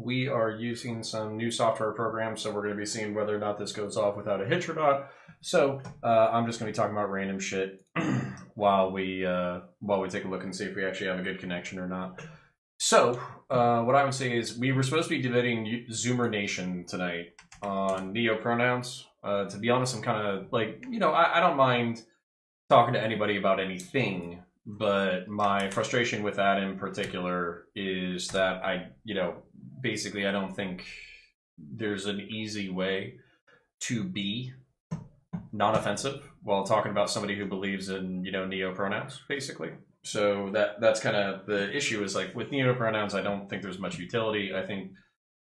we are using some new software programs, so we're going to be seeing whether or not this goes off without a hitch or not. So I'm just going to be talking about random shit while we take a look and see if we actually have a good connection or not. So what I would say is we were supposed to be debating Zoomer Nation tonight on neo-pronouns. To be honest, I'm kind of like, I don't mind talking to anybody about anything, but my frustration with that in particular is that basically I don't think there's an easy way to be non-offensive while talking about somebody who believes in, neo-pronouns, basically. So that's kind of the issue is like with neo-pronouns, I don't think there's much utility. I think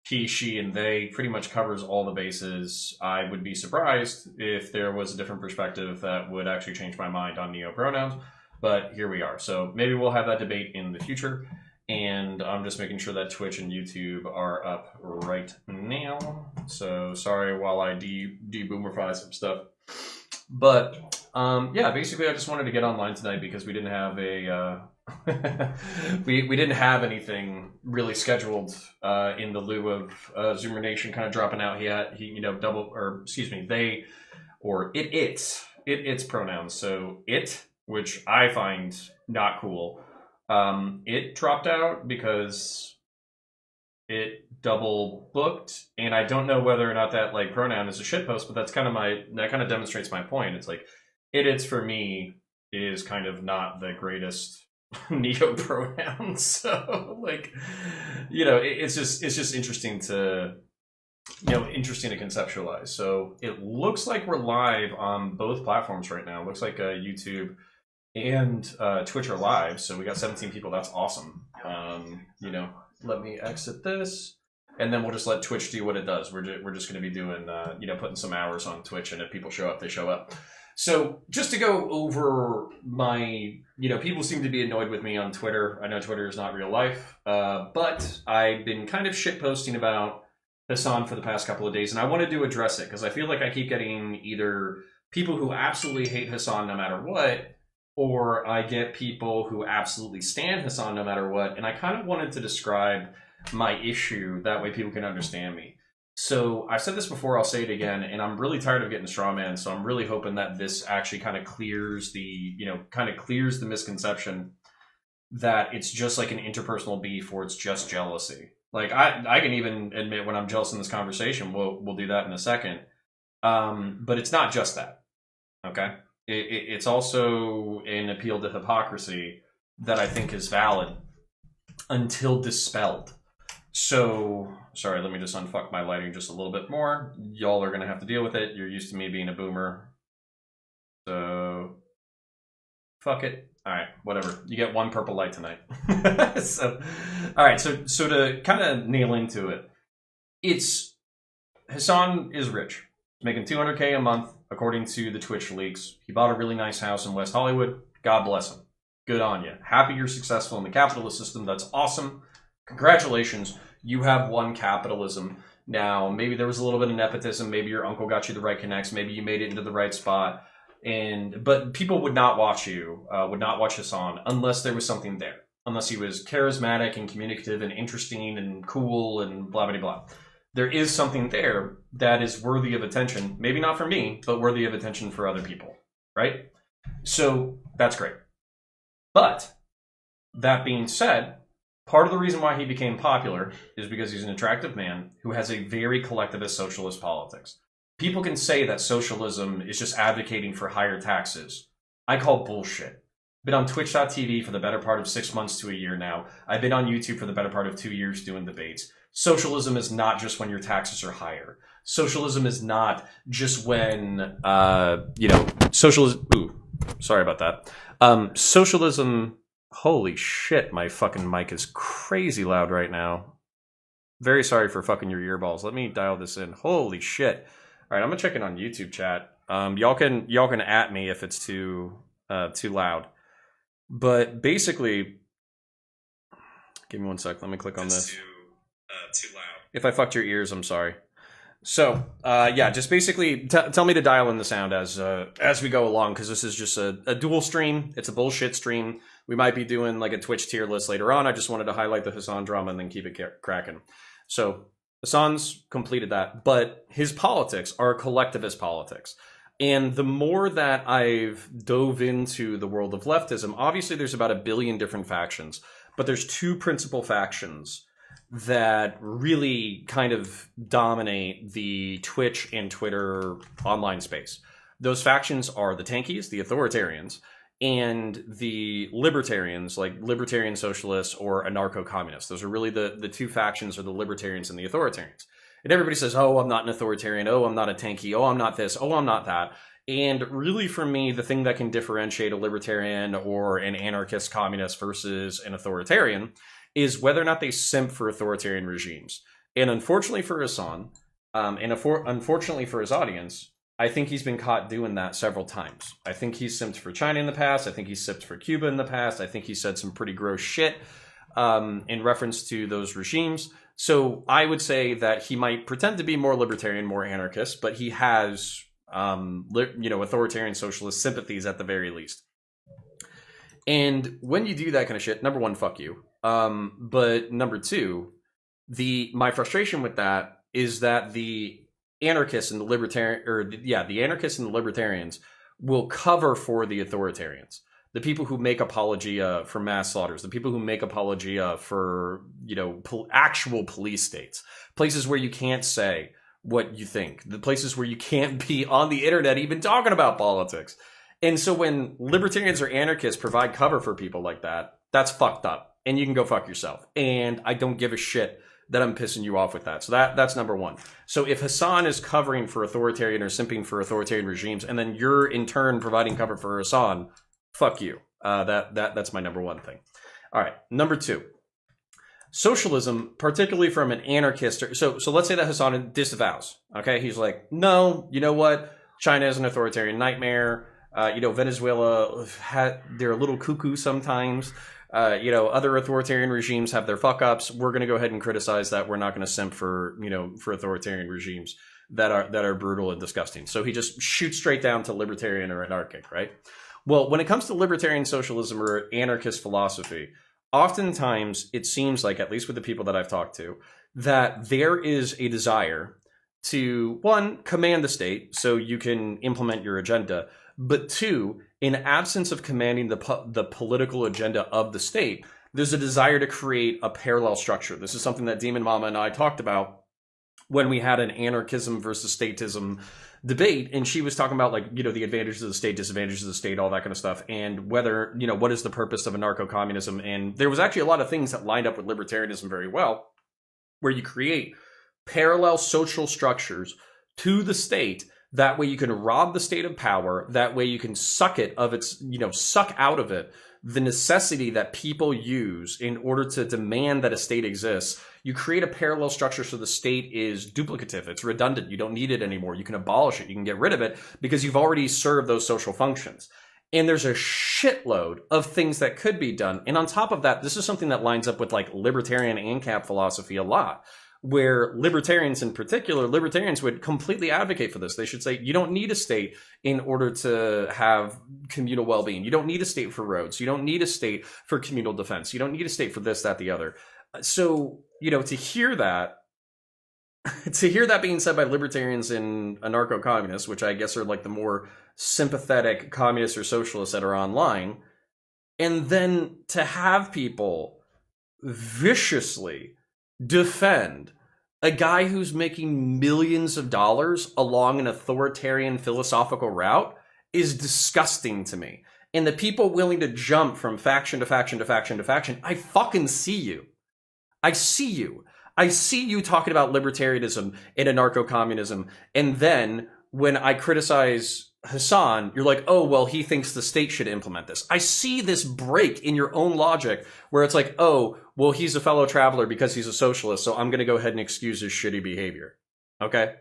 he, she, and they pretty much covers all the bases. I would be surprised if there was a different perspective that would actually change my mind on neo-pronouns, but here we are. So maybe we'll have that debate in the future, and I'm just making sure that Twitch and YouTube are up right now. So sorry while I de-boomerify some stuff. But yeah, basically I just wanted to get online tonight because we didn't have a we didn't have anything really scheduled in the lieu of Zoomer Nation kind of dropping out. They or it's pronouns. So it, which I find not cool. It dropped out because it double booked, and I don't know whether or not that like pronoun is a shitpost, but that kind of demonstrates my point. It's like it's for me is kind of not the greatest neo pronoun. So like, it's just interesting to conceptualize. So it looks like we're live on both platforms right now. It looks like YouTube and Twitch are live. So we got 17 people. That's awesome. Let me exit this, and then we'll just let Twitch do what it does. We're just going to be doing, putting some hours on Twitch, and if people show up, they show up. So just to go over my, people seem to be annoyed with me on Twitter. I know Twitter is not real life, but I've been kind of shitposting about Hasan for the past couple of days, and I wanted to address it because I feel like I keep getting either people who absolutely hate Hasan no matter what, or I get people who absolutely stan Hasan no matter what, and I kind of wanted to describe my issue, that way people can understand me. So I've said this before, I'll say it again, and I'm really tired of getting straw man, so I'm really hoping that this actually kind of clears the misconception that it's just like an interpersonal beef or it's just jealousy. Like I can even admit when I'm jealous in this conversation, we'll do that in a second. But it's not just that, okay? It's also an appeal to hypocrisy that I think is valid until dispelled. So, sorry, let me just unfuck my lighting just a little bit more. Y'all are going to have to deal with it. You're used to me being a boomer. So, fuck it. All right, whatever. You get one purple light tonight. So, all right, so to kind of nail into it, Hasan is rich. He's making $200K a month, according to the Twitch leaks. He bought a really nice house in West Hollywood. God bless him. Good on you. Happy you're successful in the capitalist system. That's awesome. Congratulations. You have won capitalism. Now, maybe there was a little bit of nepotism. Maybe your uncle got you the right connects. Maybe you made it into the right spot. But people would not watch Hasan unless there was something there. Unless he was charismatic and communicative and interesting and cool and blah, blah, blah. There is something there that is worthy of attention. Maybe not for me, but worthy of attention for other people, right? So that's great. But that being said, part of the reason why he became popular is because he's an attractive man who has a very collectivist socialist politics. People can say that socialism is just advocating for higher taxes. I call bullshit. Been on Twitch.tv for the better part of 6 months to a year now. I've been on YouTube for the better part of 2 years doing debates. Socialism is not just when your taxes are higher. Socialism is not just when, socialism... Ooh, sorry about that. Socialism... Holy shit, my fucking mic is crazy loud right now. Very sorry for fucking your earballs. Let me dial this in. Holy shit. All right, I'm gonna check in on YouTube chat. Y'all can at me if it's too loud. But basically, give me one sec. Let me click on this. Too loud. If I fucked your ears, I'm sorry. So, yeah, just basically tell me to dial in the sound as we go along, because this is just a dual stream. It's a bullshit stream. We might be doing like a Twitch tier list later on. I just wanted to highlight the Hasan drama and then keep it cracking. So Hasan's completed that, but his politics are collectivist politics. And the more that I've dove into the world of leftism, obviously there's about 1 billion different factions, but there's 2 principal factions that really kind of dominate the Twitch and Twitter online space. Those factions are the tankies, the authoritarians, and the libertarians, like libertarian socialists or anarcho-communists. Those are really the 2 factions, are the libertarians and the authoritarians. And everybody says, oh, I'm not an authoritarian. Oh, I'm not a tanky. Oh, I'm not this. Oh, I'm not that. And really, for me, the thing that can differentiate a libertarian or an anarchist communist versus an authoritarian is whether or not they simp for authoritarian regimes. And unfortunately for Hasan, unfortunately for his audience, I think he's been caught doing that several times. I think he's simped for China in the past. I think he's simped for Cuba in the past. I think he said some pretty gross shit in reference to those regimes. So I would say that he might pretend to be more libertarian, more anarchist, but he has, authoritarian socialist sympathies at the very least. And when you do that kind of shit, number one, fuck you. But number two, my frustration with that is that the anarchists and the libertarians will cover for the authoritarians. The people who make apologia for mass slaughters, the people who make apologia for, actual police states, places where you can't say what you think, the places where you can't be on the internet even talking about politics. And so when libertarians or anarchists provide cover for people like that, that's fucked up. And you can go fuck yourself. And I don't give a shit that I'm pissing you off with that. So that's number one. So if Hasan is covering for authoritarian or simping for authoritarian regimes, and then you're in turn providing cover for Hasan, fuck you. That's my number one thing. All right, number two. Socialism, particularly from an anarchist. So let's say that Hasan disavows. Okay, he's like, no, you know what? China is an authoritarian nightmare. Venezuela, they're a little cuckoo sometimes. Other authoritarian regimes have their fuck ups. We're going to go ahead and criticize that. We're not going to simp for authoritarian regimes that are brutal and disgusting. So he just shoots straight down to libertarian or anarchic, right? Well, when it comes to libertarian socialism or anarchist philosophy, oftentimes it seems like, at least with the people that I've talked to, that there is a desire to, one, command the state so you can implement your agenda, but two, in absence of commanding the political agenda of the state, there's a desire to create a parallel structure. This is something that Demon Mama and I talked about when we had an anarchism versus statism debate, and she was talking about the advantages of the state, disadvantages of the state, all that kind of stuff, and whether, what is the purpose of anarcho-communism. And there was actually a lot of things that lined up with libertarianism very well, where you create parallel social structures to the state. That way you can rob the state of power. That way you can suck out of it the necessity that people use in order to demand that a state exists. You create a parallel structure so the state is duplicative. It's redundant. You don't need it anymore. You can abolish it. You can get rid of it because you've already served those social functions. And there's a shitload of things that could be done. And on top of that, this is something that lines up with libertarian ANCAP philosophy a lot, where libertarians in particular, would completely advocate for this. They should say, you don't need a state in order to have communal well-being. You don't need a state for roads. You don't need a state for communal defense. You don't need a state for this, that, the other. So, to hear that being said by libertarians and anarcho-communists, which I guess are the more sympathetic communists or socialists that are online, and then to have people viciously defend a guy who's making millions of dollars along an authoritarian philosophical route is disgusting to me. And the people willing to jump from faction to faction to faction to faction, I fucking see you. I see you. I see you talking about libertarianism and anarcho-communism. And then when I criticize Hasan, you're like, oh, well, he thinks the state should implement this. I see this break in your own logic where it's like, oh, well, he's a fellow traveler because he's a socialist, so I'm going to go ahead and excuse his shitty behavior. Okay?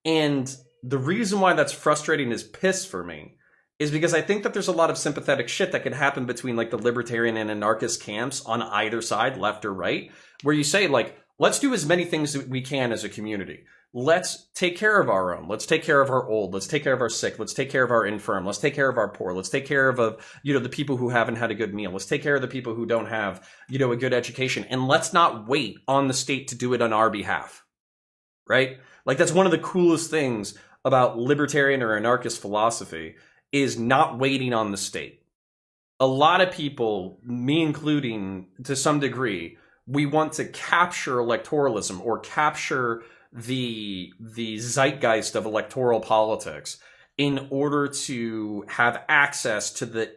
And the reason why that's frustrating as piss for me is because I think that there's a lot of sympathetic shit that could happen between the libertarian and anarchist camps on either side, left or right, where you say let's do as many things that we can as a community. let's take care of our own. Let's take care of our old. Let's take care of our sick. Let's take care of our infirm. Let's take care of our poor. Let's take care of the people who haven't had a good meal. Let's take care of the people who don't have, a good education. And let's not wait on the state to do it on our behalf. Right? Like, that's one of the coolest things about libertarian or anarchist philosophy, is not waiting on the state. A lot of people, me including to some degree, we want to capture electoralism or capture the zeitgeist of electoral politics in order to have access to the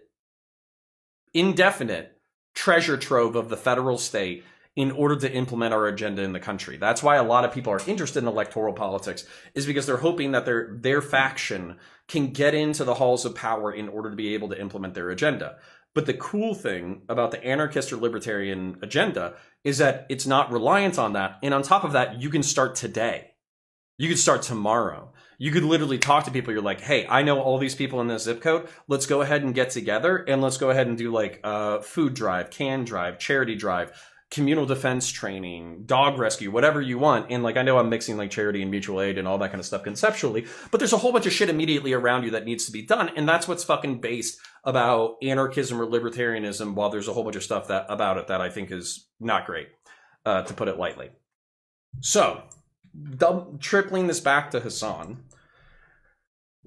indefinite treasure trove of the federal state in order to implement our agenda in the country. That's why a lot of people are interested in electoral politics, is because they're hoping that their faction can get into the halls of power in order to be able to implement their agenda. But the cool thing about the anarchist or libertarian agenda is that it's not reliant on that. And on top of that, you can start today. You could start tomorrow. You could literally talk to people. You're like, hey, I know all these people in this zip code. Let's go ahead and get together, and let's go ahead and do like food drive, can drive, charity drive, communal defense training, dog rescue, whatever you want. And like, I know I'm mixing like charity and mutual aid and all that kind of stuff conceptually, but there's a whole bunch of shit immediately around you that needs to be done. And that's what's fucking based about anarchism or libertarianism, while there's a whole bunch of stuff about it that I think is not great, to put it lightly. So, tripling this back to Hasan,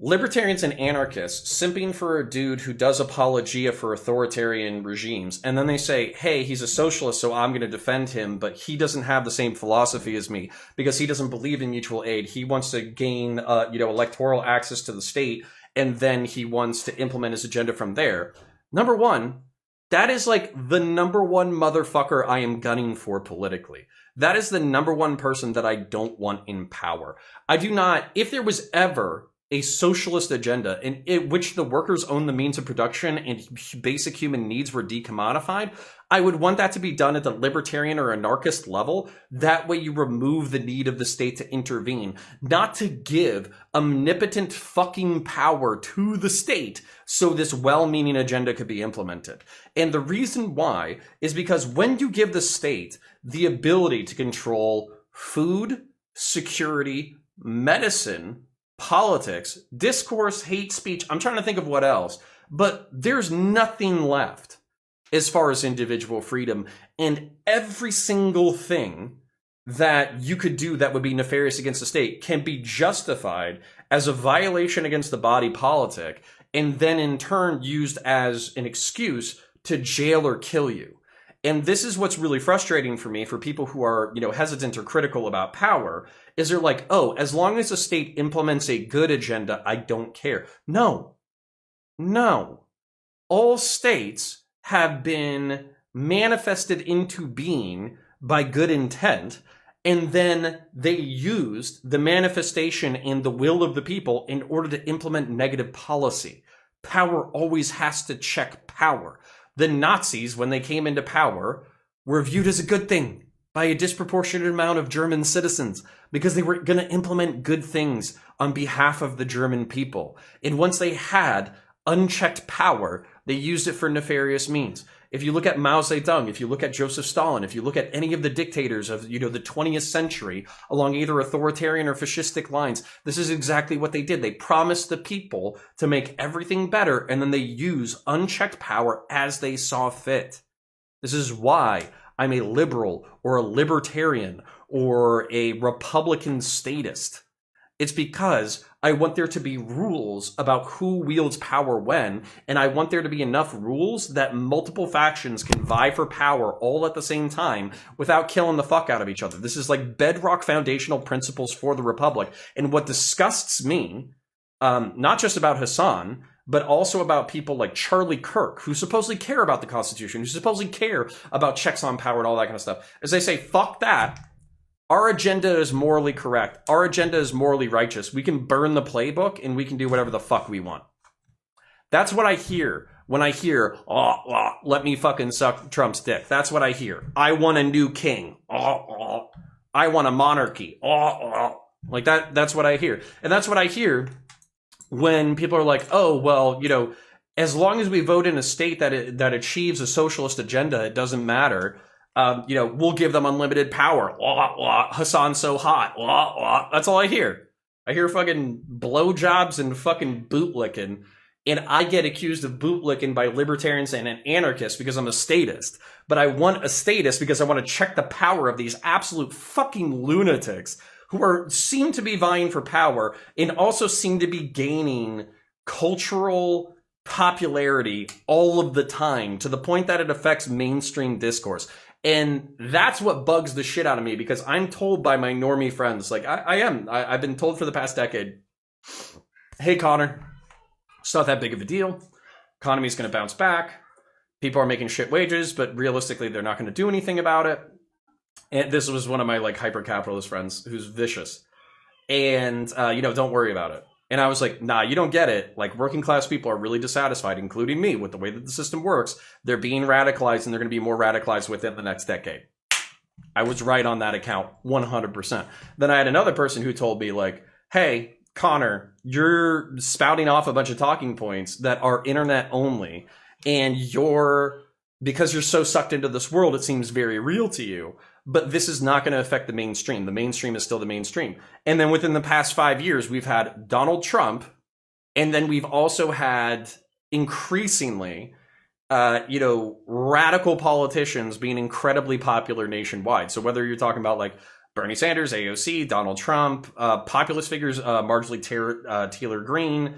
libertarians and anarchists simping for a dude who does apologia for authoritarian regimes, and then they say, hey, he's a socialist, so I'm going to defend him, but he doesn't have the same philosophy as me because he doesn't believe in mutual aid. He wants to gain, electoral access to the state, and then he wants to implement his agenda from there. Number one, that is like the number one motherfucker I am gunning for politically. That is the number one person that I don't want in power. I do not, if there was ever a socialist agenda in which the workers own the means of production and basic human needs were decommodified, I would want that to be done at the libertarian or anarchist level. That way you remove the need of the state to intervene, not to give omnipotent fucking power to the state so this well-meaning agenda could be implemented. And the reason why is because when you give the state the ability to control food, security, medicine, politics, discourse, hate speech, I'm trying to think of what else, but there's nothing left as far as individual freedom. And every single thing that you could do that would be nefarious against the state can be justified as a violation against the body politic, and then in turn used as an excuse to jail or kill you. And this is what's really frustrating for me, for people who are, hesitant or critical about power, is they're like, oh, as long as the state implements a good agenda, I don't care. No. All states have been manifested into being by good intent, and then they used the manifestation and the will of the people in order to implement negative policy. Power always has to check power. The Nazis, when they came into power, were viewed as a good thing by a disproportionate amount of German citizens because they were going to implement good things on behalf of the German people. And once they had unchecked power, they used it for nefarious means. If you look at Mao Zedong, if you look at Joseph Stalin, if you look at any of the dictators of, the 20th century along either authoritarian or fascistic lines, this is exactly what they did. They promised the people to make everything better, and then they use unchecked power as they saw fit. This is why I'm a liberal or a libertarian or a Republican statist. It's because I want there to be rules about who wields power when, and I want there to be enough rules that multiple factions can vie for power all at the same time without killing the fuck out of each other. This is like bedrock foundational principles for the Republic. And what disgusts me, not just about Hasan, but also about people like Charlie Kirk, who supposedly care about the Constitution, who supposedly care about checks on power and all that kind of stuff, is they say, fuck that. Our agenda is morally correct. Our agenda is morally righteous. We can burn the playbook and we can do whatever the fuck we want. That's what I hear when I hear, let me fucking suck Trump's dick. That's what I hear. I want a new king. I want a monarchy. Like that's what I hear. And that's what I hear when people are like, oh, well, as long as we vote in a state that achieves a socialist agenda, it doesn't matter. We'll give them unlimited power. Wah, wah. Hasan's so hot. Wah, wah. That's all I hear. I hear fucking blowjobs and fucking bootlicking. And I get accused of bootlicking by libertarians and anarchists because I'm a statist. But I want a statist because I want to check the power of these absolute fucking lunatics who seem to be vying for power and also seem to be gaining cultural popularity all of the time to the point that it affects mainstream discourse. And that's what bugs the shit out of me, because I'm told by my normie friends, like I've been told for the past decade, hey, Connor, it's not that big of a deal. Economy's going to bounce back. People are making shit wages, but realistically, they're not going to do anything about it. And this was one of my like hyper-capitalist friends who's vicious. And, don't worry about it. And I was like, nah, you don't get it. Like, working class people are really dissatisfied, including me, with the way that the system works. They're being radicalized, and they're going to be more radicalized within the next decade. I was right on that account, 100%. Then I had another person who told me, like, hey, Connor, you're spouting off a bunch of talking points that are internet only, and because you're so sucked into this world, it seems very real to you. But this is not going to affect the mainstream. The mainstream is still the mainstream. And then within the past 5 years, we've had Donald Trump, and then we've also had increasingly, radical politicians being incredibly popular nationwide. So whether you're talking about like Bernie Sanders, AOC, Donald Trump, populist figures, Marjorie Taylor Greene,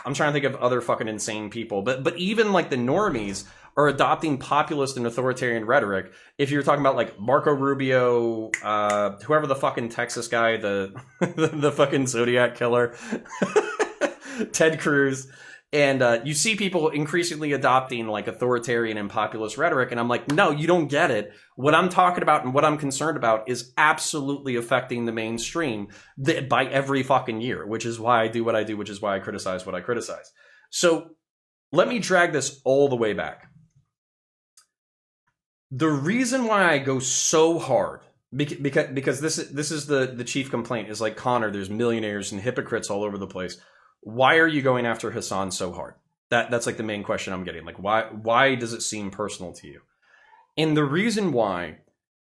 I'm trying to think of other fucking insane people, but even like the normies are adopting populist and authoritarian rhetoric. If you're talking about like Marco Rubio, whoever the fucking Texas guy, the the fucking Zodiac killer, Ted Cruz, and you see people increasingly adopting like authoritarian and populist rhetoric, and I'm like, no, you don't get it. What I'm talking about and what I'm concerned about is absolutely affecting the mainstream by every fucking year, which is why I do what I do, which is why I criticize what I criticize. So let me drag this all the way back. The reason why I go so hard, because this is the chief complaint, is like, Connor, there's millionaires and hypocrites all over the place. Why are you going after Hasan so hard? That's like the main question I'm getting. Like, why does it seem personal to you? And the reason why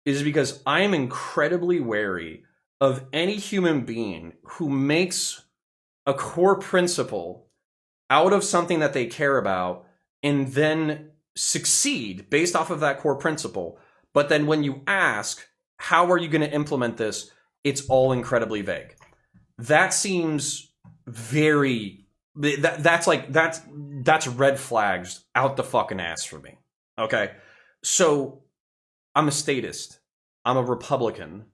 is because I am incredibly wary of any human being who makes a core principle out of something that they care about and then succeed based off of that core principle. But then when you ask, how are you going to implement this? It's all incredibly vague. That seems very, that's red flags out the fucking ass for me. Okay. So I'm a statist. I'm a Republican.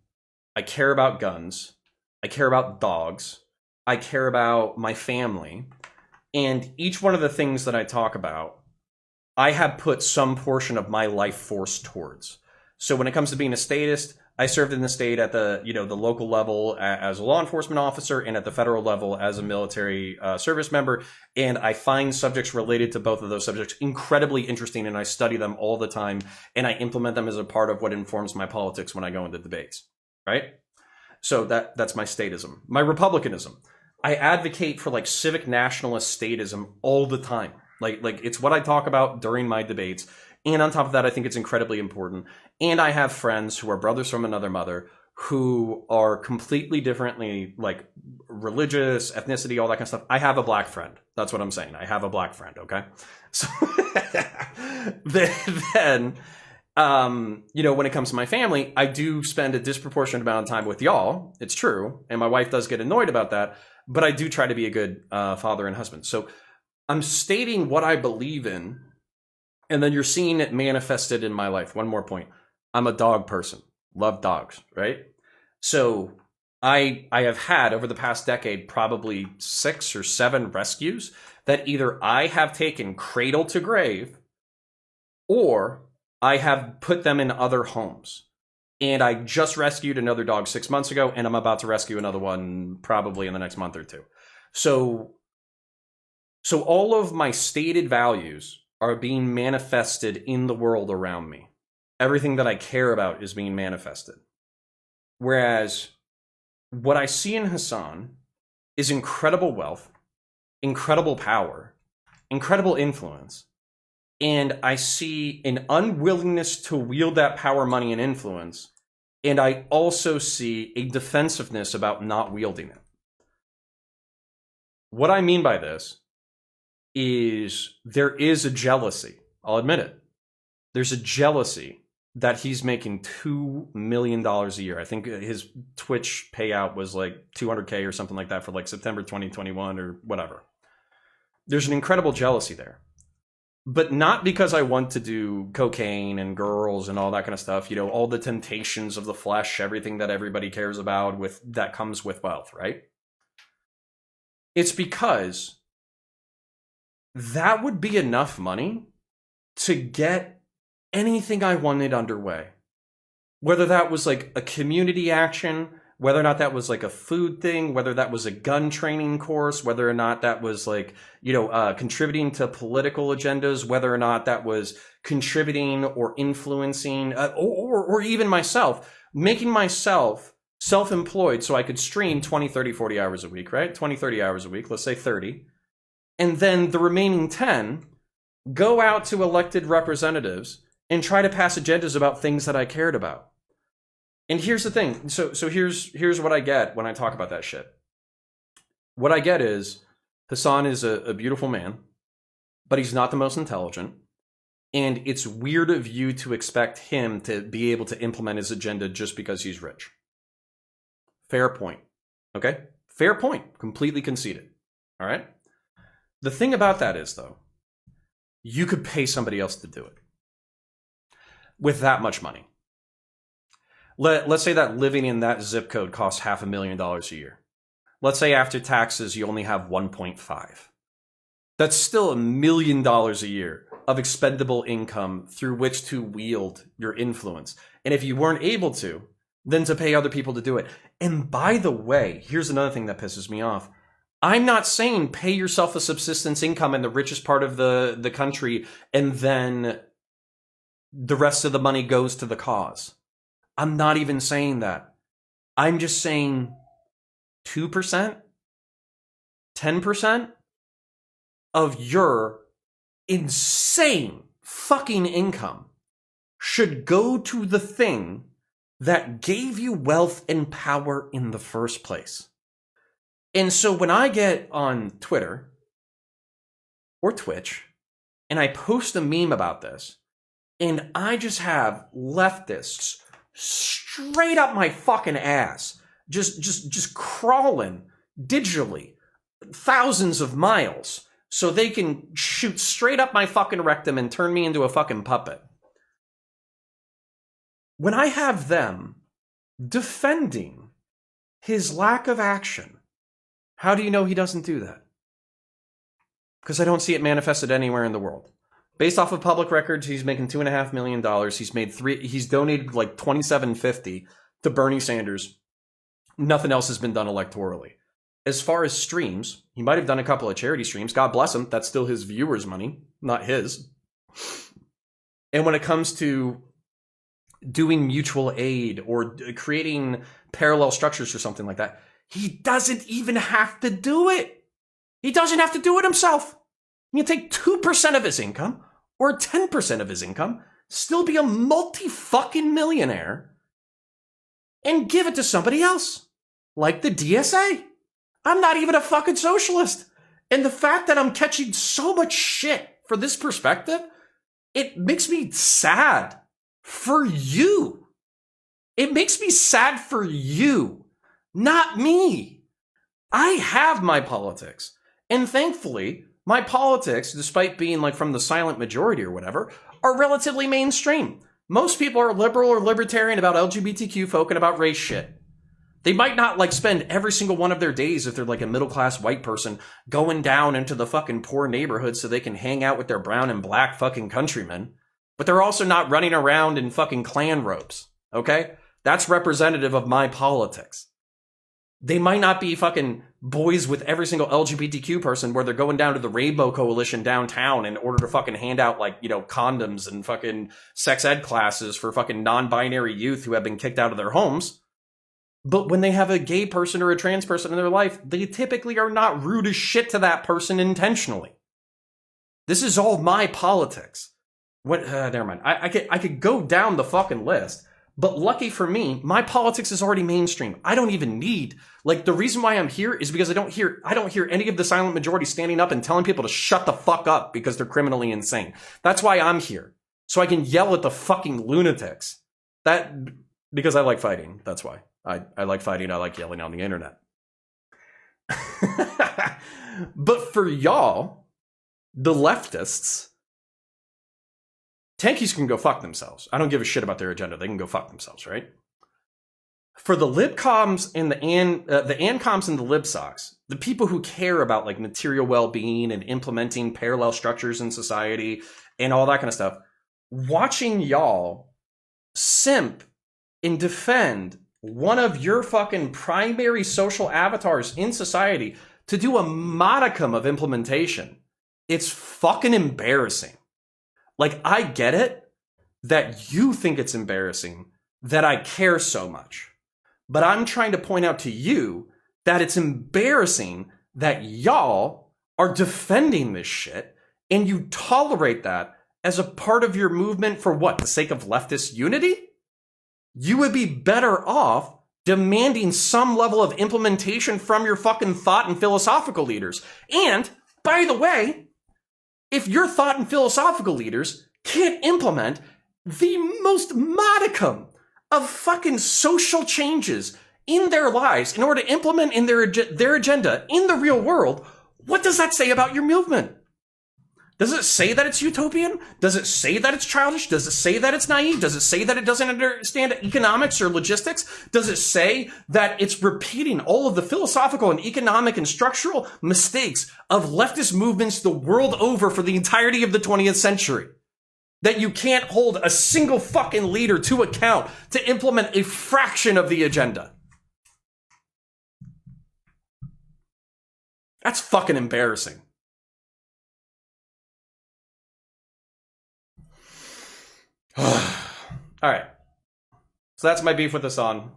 I care about guns. I care about dogs. I care about my family. And each one of the things that I talk about, I have put some portion of my life force towards. So when it comes to being a statist, I served in the state at the local level as a law enforcement officer and at the federal level as a military service member. And I find subjects related to both of those subjects incredibly interesting, and I study them all the time, and I implement them as a part of what informs my politics when I go into debates, right? So that's my statism. My republicanism, I advocate for like civic nationalist statism all the time. Like it's what I talk about during my debates. And on top of that, I think it's incredibly important. And I have friends who are brothers from another mother who are completely differently, like religious, ethnicity, all that kind of stuff. I have a black friend. That's what I'm saying. I have a black friend, okay? So then when it comes to my family, I do spend a disproportionate amount of time with y'all. It's true. And my wife does get annoyed about that. But I do try to be a good father and husband. So I'm stating what I believe in, and then you're seeing it manifested in my life. One more point. I'm a dog person. Love dogs, right? So I have had, over the past decade, probably 6 or 7 rescues that either I have taken cradle to grave or I have put them in other homes. And I just rescued another dog 6 months ago, and I'm about to rescue another one probably in the next month or two. So all of my stated values are being manifested in the world around me. Everything that I care about is being manifested. Whereas what I see in Hasan is incredible wealth, incredible power, incredible influence, And I see an unwillingness to wield that power, money, and influence. And I also see a defensiveness about not wielding it. What I mean by this is there is a jealousy. I'll admit it. There's a jealousy that he's making $2 million a year. I think his Twitch payout was like $200K or something like that for like September 2021 or whatever. There's an incredible jealousy there. But not because I want to do cocaine and girls and all that kind of stuff, you know, all the temptations of the flesh, everything that everybody cares about with that comes with wealth, right? It's because that would be enough money to get anything I wanted underway. Whether that was like a community action, whether or not that was like a food thing, whether that was a gun training course, whether or not that was like, you know, contributing to political agendas, whether or not that was contributing or influencing, or even myself, making myself self-employed so I could stream 20, 30, 40 hours a week, right? 20, 30 hours a week, let's say 30. And then the remaining 10, go out to elected representatives and try to pass agendas about things that I cared about. And here's the thing. So here's what I get when I talk about that shit. What I get is Hasan is a beautiful man, but he's not the most intelligent. And it's weird of you to expect him to be able to implement his agenda just because he's rich. Fair point. Okay? Fair point. Completely conceded. All right? The thing about that is, though, you could pay somebody else to do it with that much money. Let's say that living in that zip code costs $500,000 a year. Let's say after taxes, you only have 1.5. That's still $1 million a year of expendable income through which to wield your influence. And if you weren't able to, then to pay other people to do it. And by the way, here's another thing that pisses me off. I'm not saying pay yourself a subsistence income in the richest part of the country and then the rest of the money goes to the cause. I'm not even saying that. I'm just saying 2%, 10% of your insane fucking income should go to the thing that gave you wealth and power in the first place. And so when I get on Twitter or Twitch and I post a meme about this, and I just have leftists straight up my fucking ass, just crawling digitally thousands of miles so they can shoot straight up my fucking rectum and turn me into a fucking puppet. When I have them defending his lack of action, how do you know he doesn't do that? Because I don't see it manifested anywhere in the world. Based off of public records, he's making $2.5 million. He's donated like $27.50 to Bernie Sanders. Nothing else has been done electorally. As far as streams, he might have done a couple of charity streams. God bless him. That's still his viewers' money, not his. And when it comes to doing mutual aid or creating parallel structures or something like that, he doesn't even have to do it. He doesn't have to do it himself. He can take 2% of his income or 10% of his income, still be a multi-fucking millionaire, and give it to somebody else, like the DSA. I'm not even a fucking socialist. And the fact that I'm catching so much shit for this perspective, it makes me sad for you. It makes me sad for you, not me. I have my politics. And thankfully, my politics, despite being like from the silent majority or whatever, are relatively mainstream. Most people are liberal or libertarian about LGBTQ folk and about race shit. They might not like spend every single one of their days, if they're like a middle-class white person, going down into the fucking poor neighborhoods so they can hang out with their brown and black fucking countrymen. But they're also not running around in fucking Klan robes, okay? That's representative of my politics. They might not be fucking boys with every single LGBTQ person where they're going down to the Rainbow Coalition downtown in order to fucking hand out like, you know, condoms and fucking sex ed classes for fucking non-binary youth who have been kicked out of their homes. But when they have a gay person or a trans person in their life, they typically are not rude as shit to that person intentionally. This is all my politics. Never mind. I could go down the fucking list, but lucky for me, my politics is already mainstream. I don't even need, like, the reason why I'm here is because I don't hear any of the silent majority standing up and telling people to shut the fuck up because they're criminally insane. That's why I'm here. So I can yell at the fucking lunatics. Because I like fighting. That's why. I like fighting. I like yelling on the internet. But for y'all, the leftists, tankies can go fuck themselves. I don't give a shit about their agenda. They can go fuck themselves, right? For the libcoms and the ancoms and the libsocs, the people who care about like material well-being and implementing parallel structures in society and all that kind of stuff, watching y'all simp and defend one of your fucking primary social avatars in society to do a modicum of implementation, it's fucking embarrassing. Like, I get it that you think it's embarrassing that I care so much, but I'm trying to point out to you that it's embarrassing that y'all are defending this shit and you tolerate that as a part of your movement for what? The sake of leftist unity? You would be better off demanding some level of implementation from your fucking thought and philosophical leaders. And, by the way, if your thought and philosophical leaders can't implement the most modicum of fucking social changes in their lives in order to implement in their agenda in the real world, what does that say about your movement? Does it say that it's utopian? Does it say that it's childish? Does it say that it's naive? Does it say that it doesn't understand economics or logistics? Does it say that it's repeating all of the philosophical and economic and structural mistakes of leftist movements the world over for the entirety of the 20th century? That you can't hold a single fucking leader to account to implement a fraction of the agenda? That's fucking embarrassing. All right. So that's my beef with Hasan.